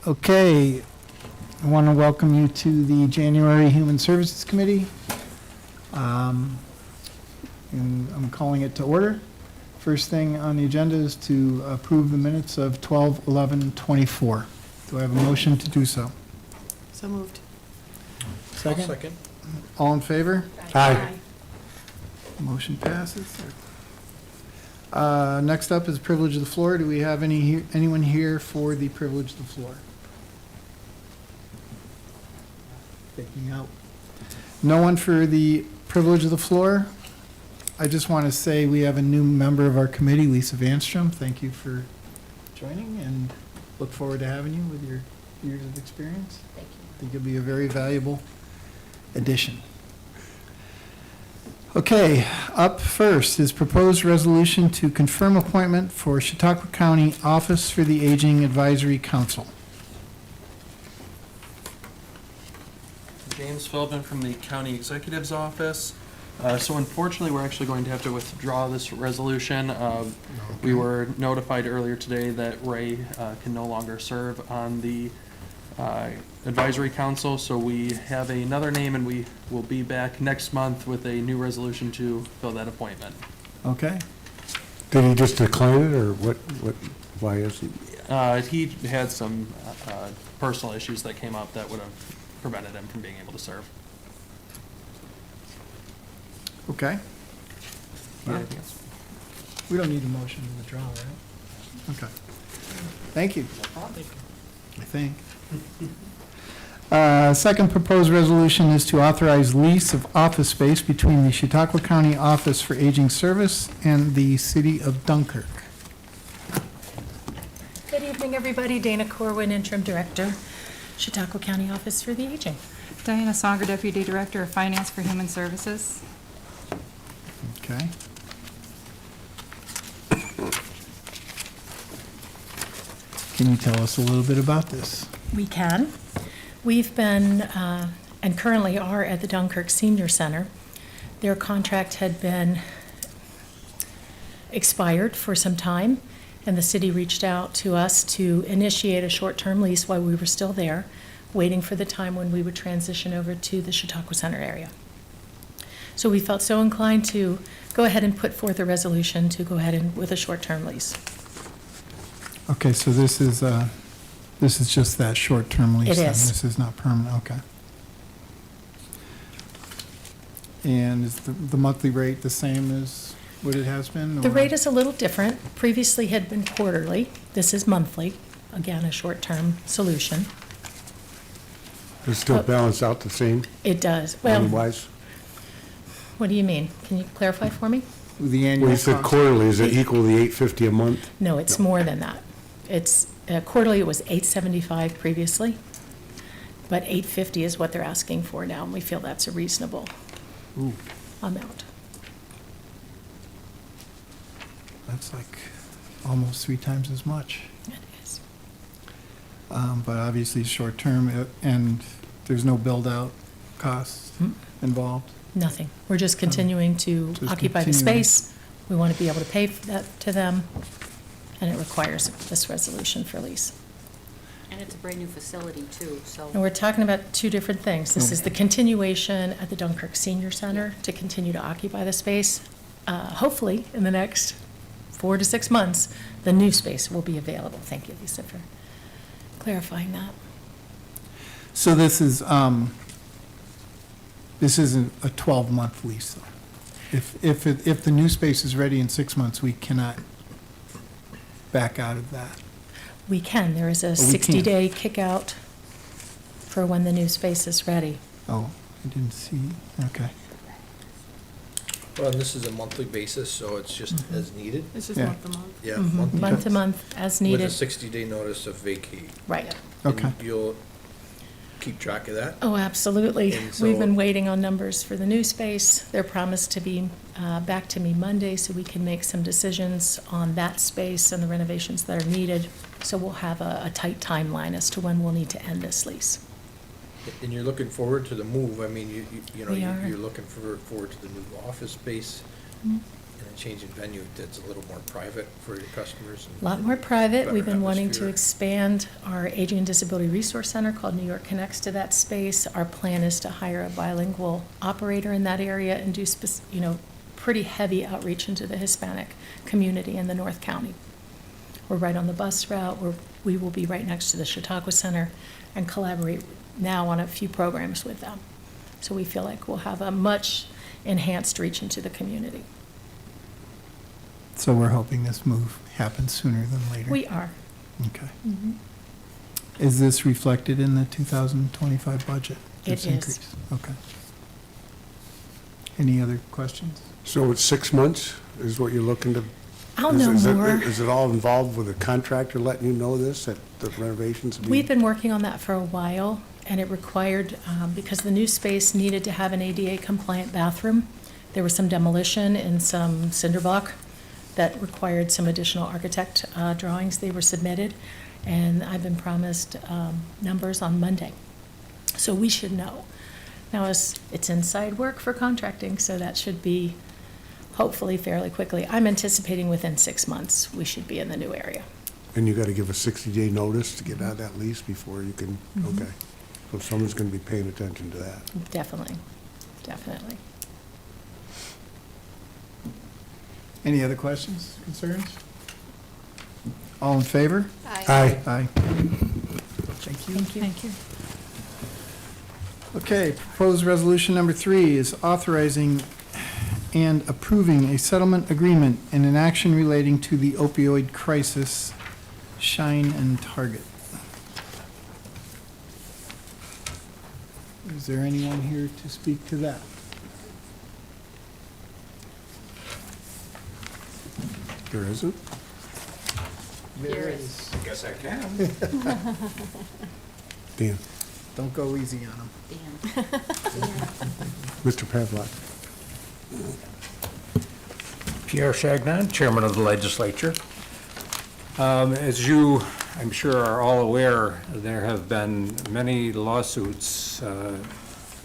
Okay, I want to welcome you to the January Human Services Committee. And I'm calling it to order. First thing on the agenda is to approve the minutes of 12/11/24. Do I have a motion to do so? So moved. Second? Second. All in favor? Aye. Motion passes. Next up is privilege of the floor. Do we have anyone here for the privilege of the floor? Taking out. No one for the privilege of the floor. I just want to say we have a new member of our committee, Lisa Vanstrom. Thank you for joining and look forward to having you with your years of experience. Thank you. I think you'll be a very valuable addition. Okay, up first is proposed resolution to confirm appointment for Chautauqua County Office for the Aging Advisory Council. James Philbin from the County Executive's Office. So unfortunately, we're actually going to have to withdraw this resolution. We were notified earlier today that Ray can no longer serve on the Advisory Council, so we have another name, and we will be back next month with a new resolution to fill that appointment. Okay, Did he just decline it, or why is he? He had some personal issues that came up that would have prevented him from being able to serve. okay. Yeah, anything else? We don't need a motion to withdraw, right? Okay. Thank you. I think. Second proposed resolution is to authorize lease of office space between the Chautauqua County Office for Aging Service and the City of Dunkirk. Good evening, everybody. Dana Corwin, Interim Director, Chautauqua County Office for the Aging. Diana Songer, Deputy Director of Finance for Human Services. Okay. Can you tell us a little bit about this? We can. We've been, and currently are at the Dunkirk Senior Center. Their contract had been expired for some time, and the city reached out to us to initiate a short-term lease while we were still there, waiting for the time when we would transition over to the Chautauqua Center area. So we felt so inclined to go ahead and put forth a resolution to go ahead and with a short-term lease. Okay, so this is just that short-term lease? It then? is. This is not permanent, okay. And is the monthly rate the same as what it has been? The or- rate is a little different. Previously had been quarterly. This is monthly. Again, a short-term solution. Does it still balance out the same, It does. Well, money-wise? what do you mean? Can you clarify for me? The annual Well, you said cost? quarterly, is it equal to the $850 a month? No, it's more than that. It's quarterly, it was $875 previously, but $850 is what they're asking for now, and we feel that's a reasonable Ooh, amount. that's like almost 3 times as much. It is. But obviously, short-term, and there's no build-out costs Hmm. involved? Nothing. We're just continuing to Just occupy the continuing. space. We want to be able to pay for that to them, and it requires this resolution for lease. And it's a brand-new facility, too, so. And we're talking about 2 different things. This is the continuation at the Dunkirk Senior Center to continue to occupy the space. Hopefully, in the next 4 to 6 months, the new space will be available. Thank you, Lisa, for clarifying that. So this isn't a 12-month lease, though? If the new space is ready in 6 months, we cannot back out of that? We can. There is a we can. 60-day kick-out for when the new space is ready. Oh, I didn't see, okay. Well, and this is a monthly basis, so it's just Mhm. as needed? This is Yeah. month to month. Yeah, Mhm. monthly. Month to month, as needed. With a 60-day notice of vacate. Right. Okay. And you'll keep track of that? Oh, absolutely. And We've so- been waiting on numbers for the new space. They're promised to be back to me Monday, so we can make some decisions on that space and the renovations that are needed. So we'll have a tight timeline as to when we'll need to end this lease. And you're looking forward to the move, I mean, you know, We are. you're looking forward to the new office space. Mhm. and a change in venue that's a little more private for your customers. A lot more private. We've Better been wanting to atmosphere. expand our Aging and Disability Resource Center called New York Connects to that space. Our plan is to hire a bilingual operator in that area and do, pretty heavy outreach into the Hispanic community in the North County. We're right on the bus route. We will be right next to the Chautauqua Center and collaborate now on a few programs with them. So we feel like we'll have a much enhanced reach into the community. So we're hoping this move happens sooner than later. We are. Okay. Is this reflected in the 2025 budget? It This is. increase? Okay. Any other questions? So it's 6 months is what you're looking to? I'll is- know is it- more. Is it all involved with a contractor letting you know this, that the renovations? will be- We've been working on that for a while, and it required, because the new space needed to have an ADA-compliant bathroom, there was some demolition and some cinder block that required some additional architect drawings. They were submitted, and I've been promised numbers on Monday. So we should know. Now, it's inside work for contracting, so that should be hopefully fairly quickly. I'm anticipating within 6 months, we should be in the new area. And you got to give a 60-day notice to get out of that lease before you can, Mm-hmm. okay. So someone's going to be paying attention to that. Definitely, definitely. Any other questions, concerns? All in favor? Aye. Aye. Thank you. Thank you. Okay, proposed resolution number 3 is authorizing and approving a settlement agreement and an action relating to the opioid crisis, Shine and Target. Is there anyone here to speak to that? There isn't? There is. Guess I can. Dan, Don't go easy on them. Dan. Mr. Pavlik. Pierre Chagnon, Chairman of the Legislature. As you, I'm sure, are all aware, there have been many lawsuits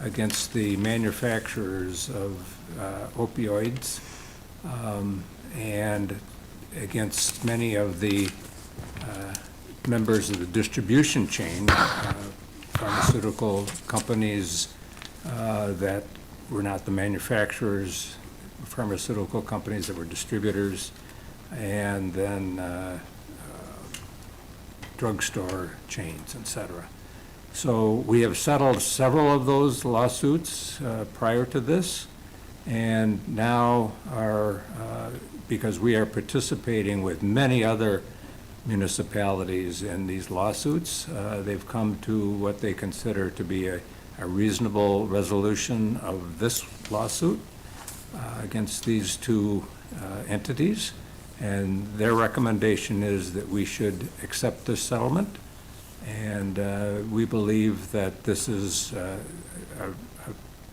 against the manufacturers of opioids and against many of the members of the distribution chain, pharmaceutical companies that were not the manufacturers, pharmaceutical companies that were distributors, and then drugstore chains, et cetera. So we have settled several of those lawsuits prior to this, and now are, because we are participating with many other municipalities in these lawsuits, they've come to what they consider to be a reasonable resolution of this lawsuit against these two entities, and their recommendation is that we should accept this settlement, and we believe that this is a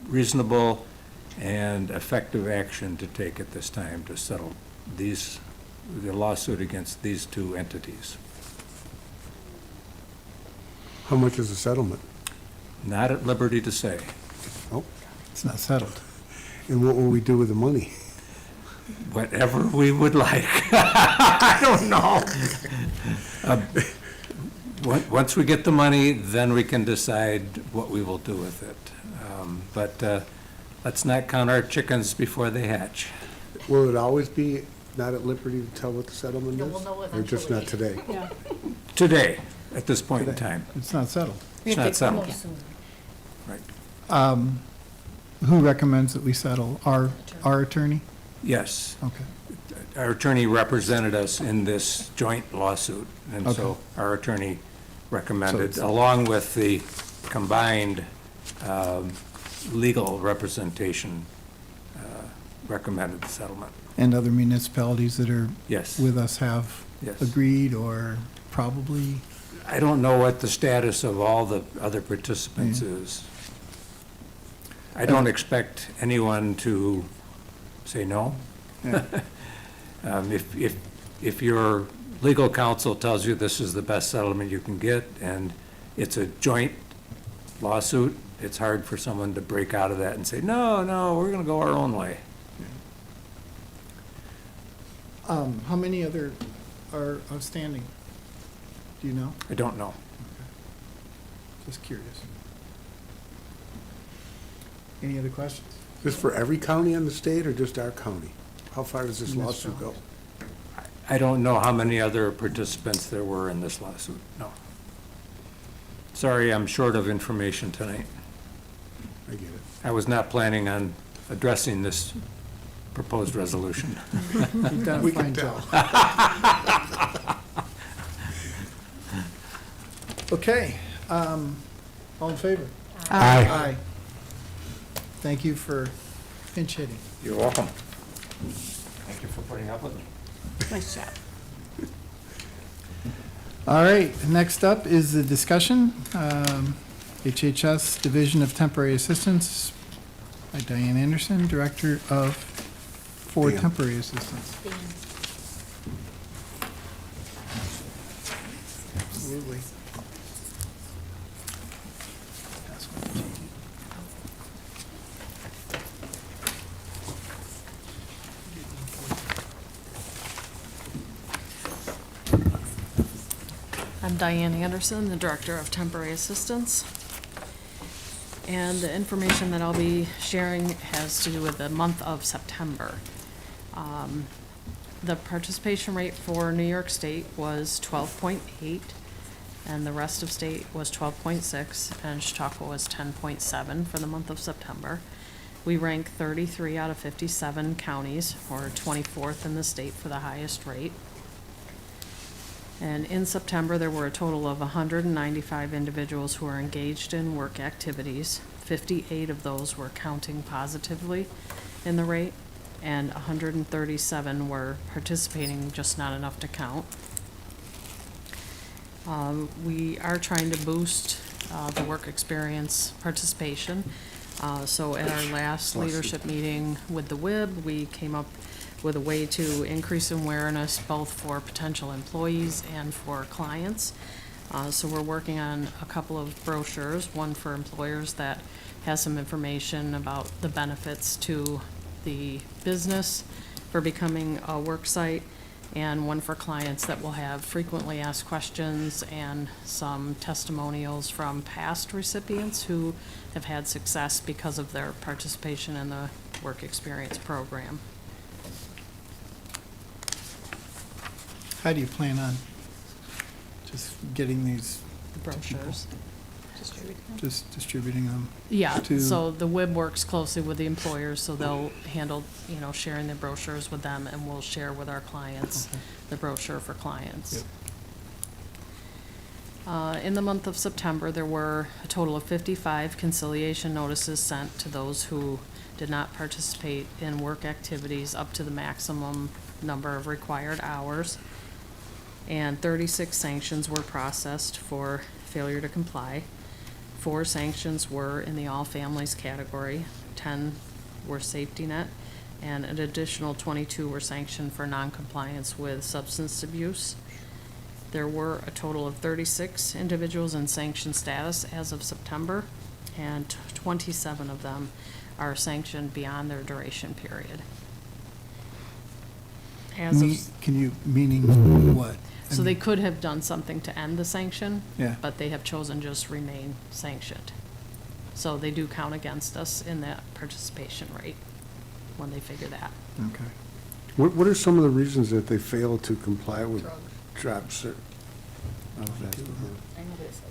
reasonable and effective action to take at this time to settle the lawsuit against these two entities. How much is the settlement? Not at liberty to say. Oh, It's not settled. and what will we do with the money? Whatever we would like. I don't know. Once we get the money, then we can decide what we will do with it. But let's not count our chickens before they hatch. Will it always be not at liberty to tell what the settlement No, is? we'll know Or just eventually. not today? Today, at this point in time. It's not settled. It's not settled. Who recommends that we settle? Our attorney? Yes. Okay. Our attorney represented us in this joint lawsuit, and so Okay. our attorney recommended, So it's- along with the combined legal representation, recommended the settlement. And other municipalities that are Yes. with us have Yes. agreed or probably? I don't know what the status of all the other participants is. I don't expect anyone to say no. Yeah. If your legal counsel tells you this is the best settlement you can get, and it's a joint lawsuit, it's hard for someone to break out of that and say, no, we're going to go our own way. How many other are outstanding? Do you know? I don't know. Just curious. Any other questions? This for every county in the state or just our county? How far does this lawsuit go? I don't know how many other participants there were in this lawsuit, no. Sorry, I'm short of information tonight. I get it. I was not planning on addressing this proposed resolution. You've done a We can fine tell. job. Okay, all in favor? Aye. Thank you for pinch hitting. You're welcome. Thank you for putting up with me. Nice job. All right, next up is the discussion. HHS Division of Temporary Assistance by Diane Anderson, Director for Dan. Temporary Assistance. Absolutely. I'm Diane Anderson, the Director of Temporary Assistance. And the information that I'll be sharing has to do with the month of September. The participation rate for New York State was 12.8, and the rest of state was 12.6, and Chautauqua was 10.7 for the month of September. We rank 33 out of 57 counties, or 24th in the state for the highest rate. And in September, there were a total of 195 individuals who were engaged in work activities. 58 of those were counting positively in the rate, and 137 were participating, just not enough to count. We are trying to boost the work experience participation. So at our last leadership meeting with the WIB, we came up with a way to increase awareness both for potential employees and for clients. So we're working on a couple of brochures, one for employers that has some information about the benefits to the business for becoming a work site, and one for clients that will have frequently asked questions and some testimonials from past recipients who have had success because of their participation in the work experience program. How do you plan on just getting these, The brochures. just distributing them? Yeah, to- so the WIB works closely with the employers, so they'll handle, sharing the brochures with them, and we'll share with our clients the brochure for clients. In the month of September, there were a total of 55 conciliation notices sent to those who did not participate in work activities up to the maximum number of required hours. And 36 sanctions were processed for failure to comply. 4 sanctions were in the all families category, 10 were safety net, and an additional 22 were sanctioned for noncompliance with substance abuse. There were a total of 36 individuals in sanction status as of September, and 27 of them are sanctioned beyond their duration period. As of, Meaning what? I so they mean, could have done something to end the sanction, Yeah. but they have chosen just remain sanctioned. So they do count against us in that participation rate when they figure that. Okay. What are some of the reasons that they fail to comply with job cert? I know this.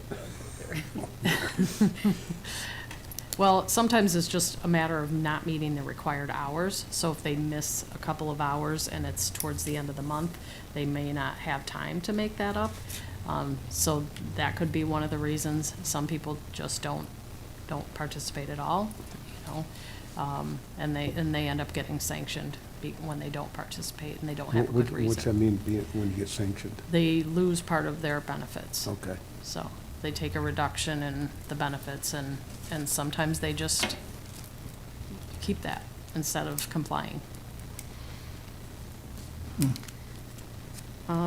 Well, sometimes it's just a matter of not meeting the required hours. So if they miss a couple of hours and it's towards the end of the month, they may not have time to make that up. So that could be one of the reasons. Some people just don't participate at all, and they end up getting sanctioned when they don't participate and they don't have a good What's that reason. mean, when you get sanctioned? They lose part of their benefits. Okay. So they take a reduction in the benefits, and sometimes they just keep that instead of complying.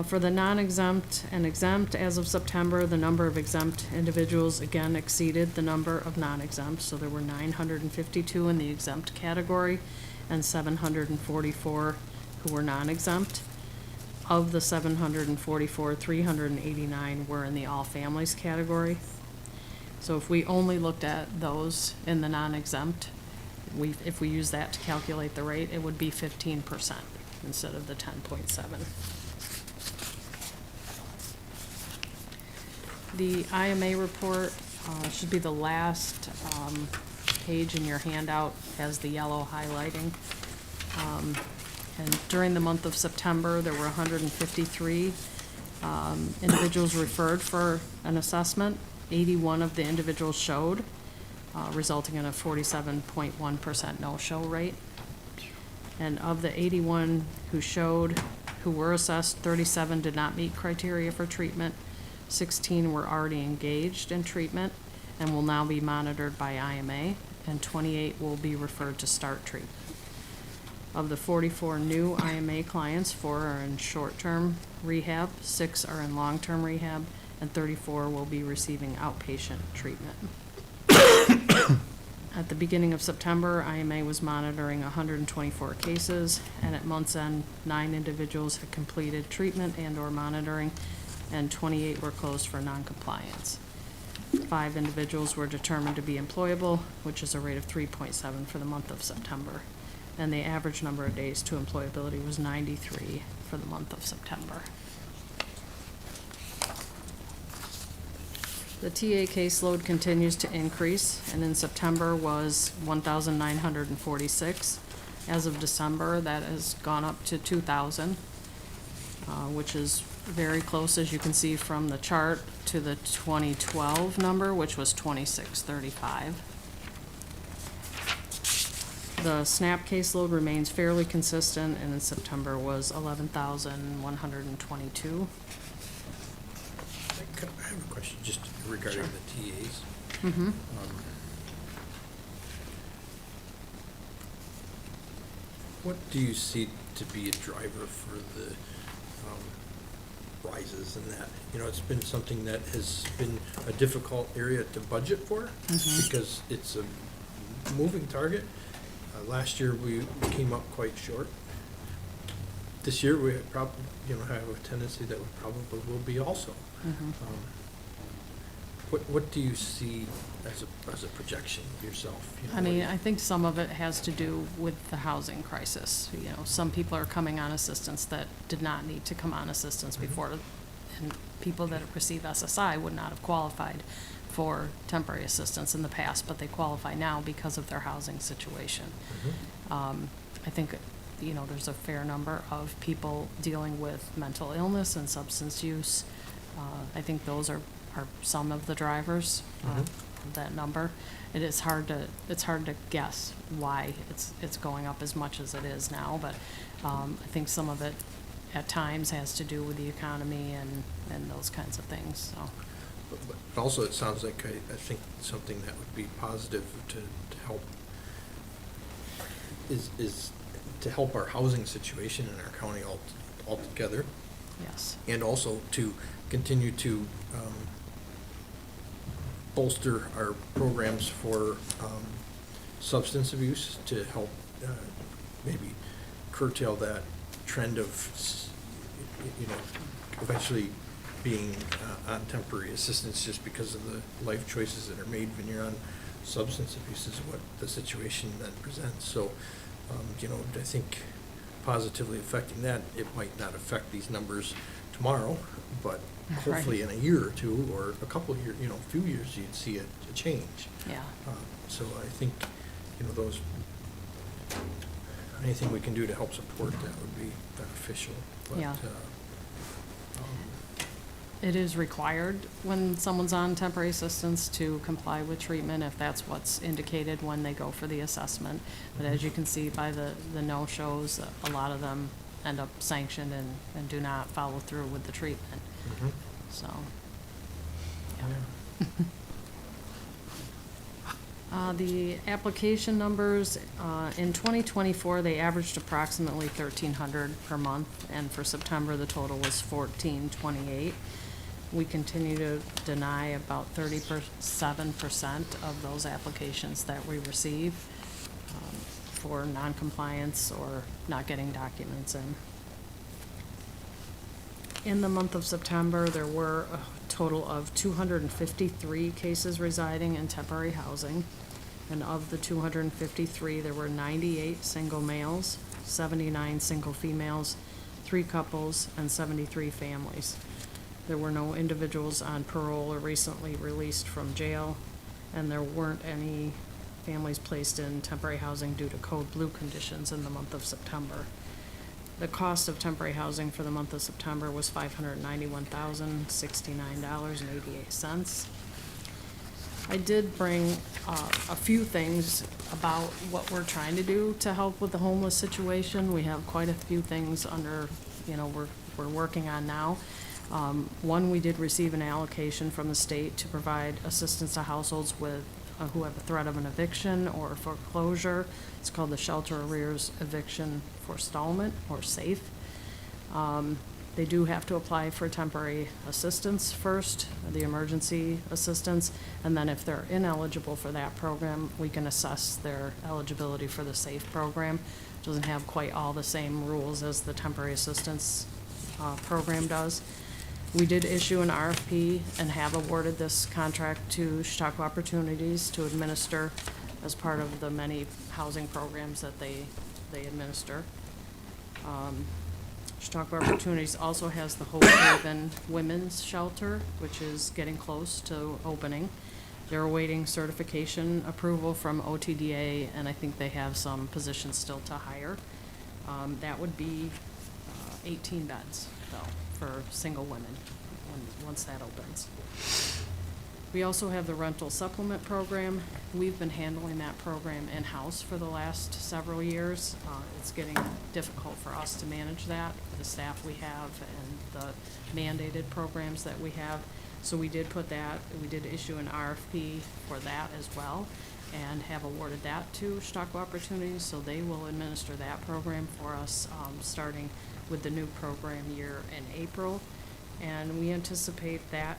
For the non-exempt and exempt, as of September, the number of exempt individuals again exceeded the number of non-exempt. So there were 952 in the exempt category and 744 who were non-exempt. Of the 744, 389 were in the all families category. So if we only looked at those in the non-exempt, if we use that to calculate the rate, it would be 15% instead of the 10.7. The IMA report should be the last page in your handout, has the yellow highlighting. And during the month of September, there were 153 individuals referred for an assessment. 81 of the individuals showed, resulting in a 47.1% no-show rate. And of the 81 who showed, who were assessed, 37 did not meet criteria for treatment. 16 were already engaged in treatment and will now be monitored by IMA, and 28 will be referred to start treatment. Of the 44 new IMA clients, 4 are in short-term rehab, 6 are in long-term rehab, and 34 will be receiving outpatient treatment. At the beginning of September, IMA was monitoring 124 cases, and at month's end, 9 individuals had completed treatment and/or monitoring, and 28 were closed for noncompliance. 5 individuals were determined to be employable, which is a rate of 3.7 for the month of September. And the average number of days to employability was 93 for the month of September. The TA caseload continues to increase, and in September was 1,946. As of December, that has gone up to 2,000, which is very close, as you can see from the chart, to the 2012 number, which was 2,635. The SNAP caseload remains fairly consistent, and in September was 11,122. I have a question just regarding the TAs. What do you see to be a driver for the rises in that? You know, it's been something that has been a difficult area to budget for because it's a moving target. Last year, we came up quite short. This year, we probably, have a tendency that we probably will be also. What do you see as a projection yourself? I mean, I think some of it has to do with the housing crisis. Some people are coming on assistance that did not need to come on assistance before, and people that receive SSI would not have qualified for temporary assistance in the past, but they qualify now because of their housing situation. I think, there's a fair number of people dealing with mental illness and substance use. I think those are some of the drivers of that number. It's hard to guess why it's going up as much as it is now, but I think some of it at times has to do with the economy and those kinds of things, so. But also, it sounds like I think something that would be positive to help is to help our housing situation in our county altogether. Yes. And also to continue to bolster our programs for substance abuse to help maybe curtail that trend of, eventually being on temporary assistance just because of the life choices that are made when you're on substance abuse is what the situation then presents. So, I think positively affecting that, it might not affect these numbers tomorrow, but hopefully in a year or two, or a couple of years, a few years, you'd see a change. Yeah. So I think, anything we can do to help support that would be beneficial. But, Yeah. It is required when someone's on temporary assistance to comply with treatment if that's what's indicated when they go for the assessment. But as you can see by the no-shows, a lot of them end up sanctioned and do not follow through with the treatment. So, yeah. The application numbers, in 2024, they averaged approximately 1,300 per month, and for September, the total was 1,428. We continue to deny about 37% of those applications that we receive for noncompliance or not getting documents in. In the month of September, there were a total of 253 cases residing in temporary housing. And of the 253, there were 98 single males, 79 single females, 3 couples, and 73 families. There were no individuals on parole or recently released from jail, and there weren't any families placed in temporary housing due to Code Blue conditions in the month of September. The cost of temporary housing for the month of September was $591,069.88. I did bring a few things about what we're trying to do to help with the homeless situation. We have quite a few things under, we're working on now. One, we did receive an allocation from the state to provide assistance to households with, who have a threat of an eviction or foreclosure. It's called the Shelter Arrears Eviction Forestallment, or SAFE. They do have to apply for temporary assistance first, the emergency assistance, and then if they're ineligible for that program, we can assess their eligibility for the SAFE program. It doesn't have quite all the same rules as the temporary assistance program does. We did issue an RFP and have awarded this contract to Chautauqua Opportunities to administer as part of the many housing programs that they administer. Chautauqua Opportunities also has the Hope Haven Women's Shelter, which is getting close to opening. They're awaiting certification approval from OTDA, and I think they have some positions still to hire. That would be 18 beds, though, for single women, once that opens. We also have the rental supplement program. We've been handling that program in-house for the last several years. It's getting difficult for us to manage that, the staff we have and the mandated programs that we have. So we did issue an RFP for that as well and have awarded that to Chautauqua Opportunities, so they will administer that program for us, starting with the new program year in April. And we anticipate that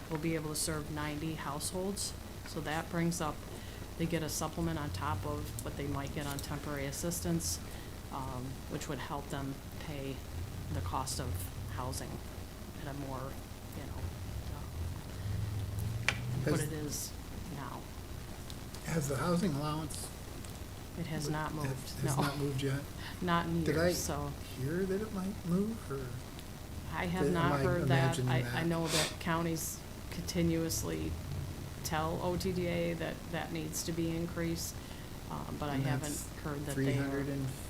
we'll be able to serve 90 households. So that brings up, they get a supplement on top of what they might get on temporary assistance, which would help them pay the cost of housing at a more, what it is now. Has the housing allowance? It has not moved, no. Has not moved yet? Not in Did I years, so. hear that it might move, or? I have Am not I heard that. imagining I that? know that counties continuously tell OTDA that that needs to be increased, but I And haven't that's heard that they are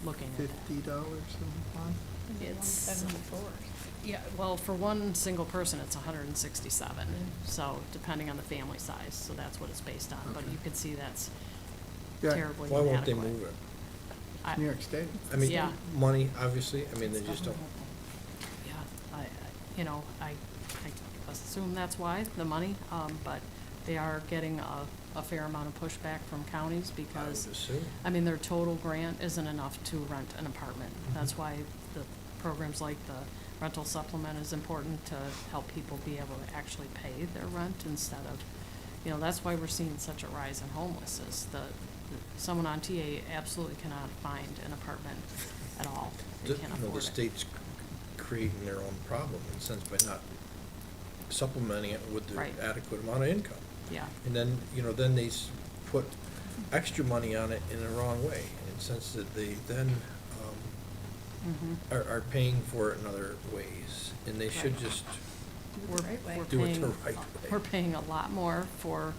looking at that. $350 a month? It's, yeah, well, for one single person, it's 167, so depending on the family size, so that's what it's based on, but Okay. you could see that's Yeah. terribly Why won't they inadequate. move it? I- New York State. I mean, Yeah. money, obviously, I mean, they just don't. Yeah, I assume that's why, the money, but they are getting a fair amount of pushback from counties I because, would assume. I mean, their total grant isn't enough to rent an apartment. That's why the programs like the rental supplement is important to help people be able to actually pay their rent instead of, that's why we're seeing such a rise in homelessness. Someone on TA absolutely cannot find an apartment at all. They can't The afford it. state's creating their own problem in a sense by not supplementing it with the Right. adequate amount of income. Yeah, And then, then they put extra money on it in the wrong way, in the sense that they then mhm. are paying for it in other ways. And they should Right. just We're do it the paying, right way. we're paying a lot more for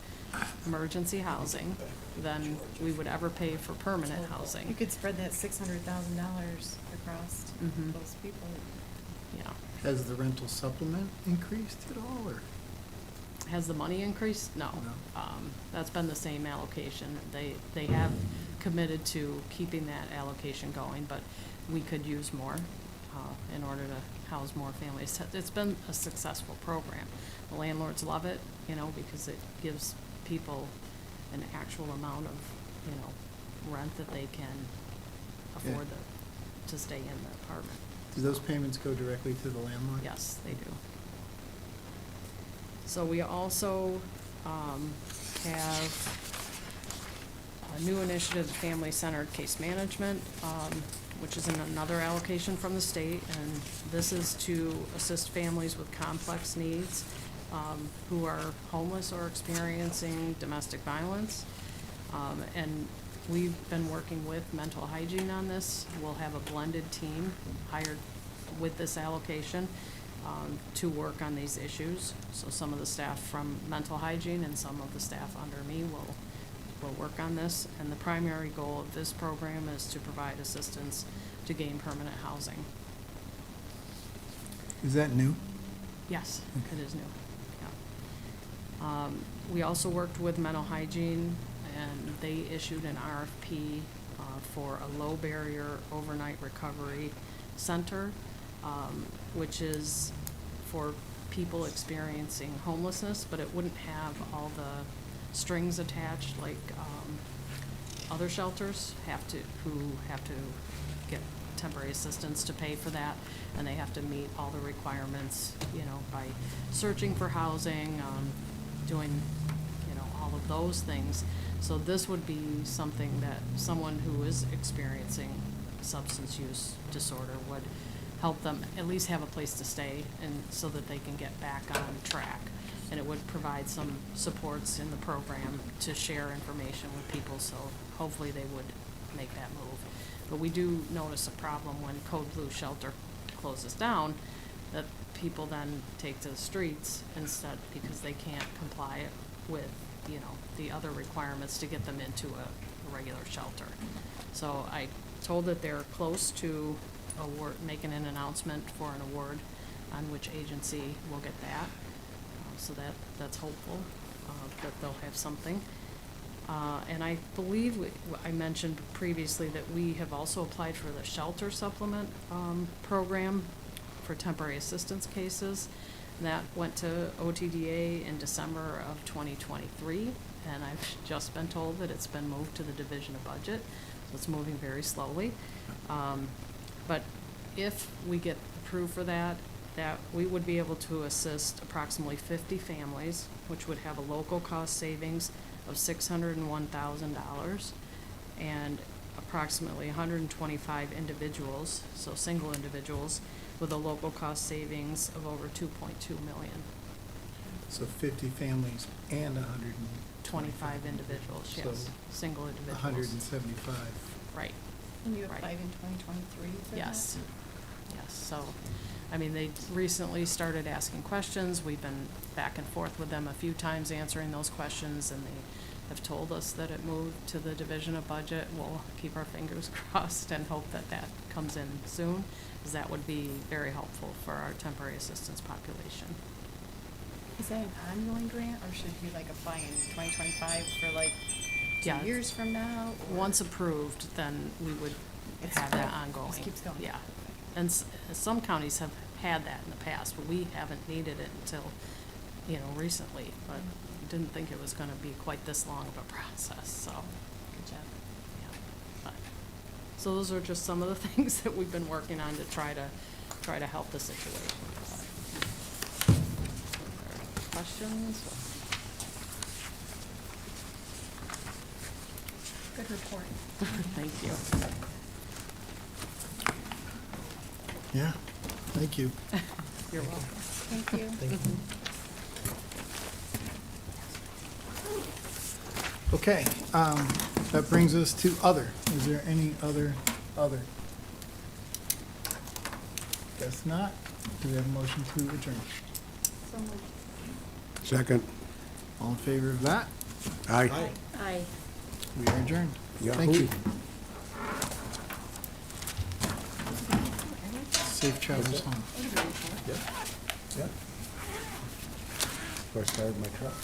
emergency housing than we would ever pay for permanent You housing. could spread that $600,000 across Mhm. those people. Yeah. Has the rental supplement increased at all, or? Has the money increased? No. No. That's been the same allocation. They have committed to keeping that allocation going, but we could use more in order to house more families. It's been a successful program. The landlords love it, because it gives people an actual amount of, rent that they can afford to stay in the apartment. Do those payments go directly to the landlord? Yes, they do. So we also have a new initiative, family-centered case management. which is another allocation from the state, and this is to assist families with complex needs, who are homeless or experiencing domestic violence. And we've been working with mental hygiene on this. We'll have a blended team hired with this allocation to work on these issues. So some of the staff from mental hygiene and some of the staff under me will work on this. And the primary goal of this program is to provide assistance to gain permanent housing. Is that new? Yes, it is new, yeah. We also worked with mental hygiene, and they issued an RFP for a low-barrier overnight recovery center, which is for people experiencing homelessness, but it wouldn't have all the strings attached like other shelters who have to get temporary assistance to pay for that, and they have to meet all the requirements, by searching for housing, doing, all of those things. So this would be something that someone who is experiencing substance use disorder would help them at least have a place to stay, and so that they can get back on track. And it would provide some supports in the program to share information with people, so hopefully they would make that move. But we do notice a problem when Code Blue Shelter closes down, that people then take to the streets instead, because they can't comply with, the other requirements to get them into a regular shelter. So I told that they're close to making an announcement for an award on which agency will get that. So that's hopeful that they'll have something. And I believe I mentioned previously that we have also applied for the shelter supplement program for temporary assistance cases. That went to OTDA in December of 2023, and I've just been told that it's been moved to the Division of Budget, so it's moving very slowly. But if we get approved for that we would be able to assist approximately 50 families, which would have a local cost savings of $601,000, and approximately 125 individuals, so single individuals, with a local cost savings of over $2.2 million. So 50 families and 25 individuals, yes, So single individuals. 175. Right, And you Right. applied in 2023 for that? yes, yes, so, they recently started asking questions. We've been back and forth with them a few times answering those questions, and they have told us that it moved to the Division of Budget. We'll keep our fingers crossed and hope that that comes in soon, because that would be very helpful for our temporary assistance population. Is that an ongoing grant, or should you apply in 2025 for Yeah. 2 years from now? or- Once approved, then we would It's have that going- ongoing. Just keeps going. Yeah. And some counties have had that in the past, but we haven't needed it until, recently. But didn't think it was gonna be quite this long of a process, so. Good job. Yeah. But- So those are just some of the things that we've been working on to try to help the situation. Questions? Good report. Thank you. Yeah, thank you. You're welcome. Thank you. Okay, that brings us to other. Is there any other? Guess not. Do we have a motion to adjourn? So moved. Second. All in favor of that? Aye. Aye. We are adjourned. Thank Yahoo. you. Safe travels home. Yeah. So I started my truck.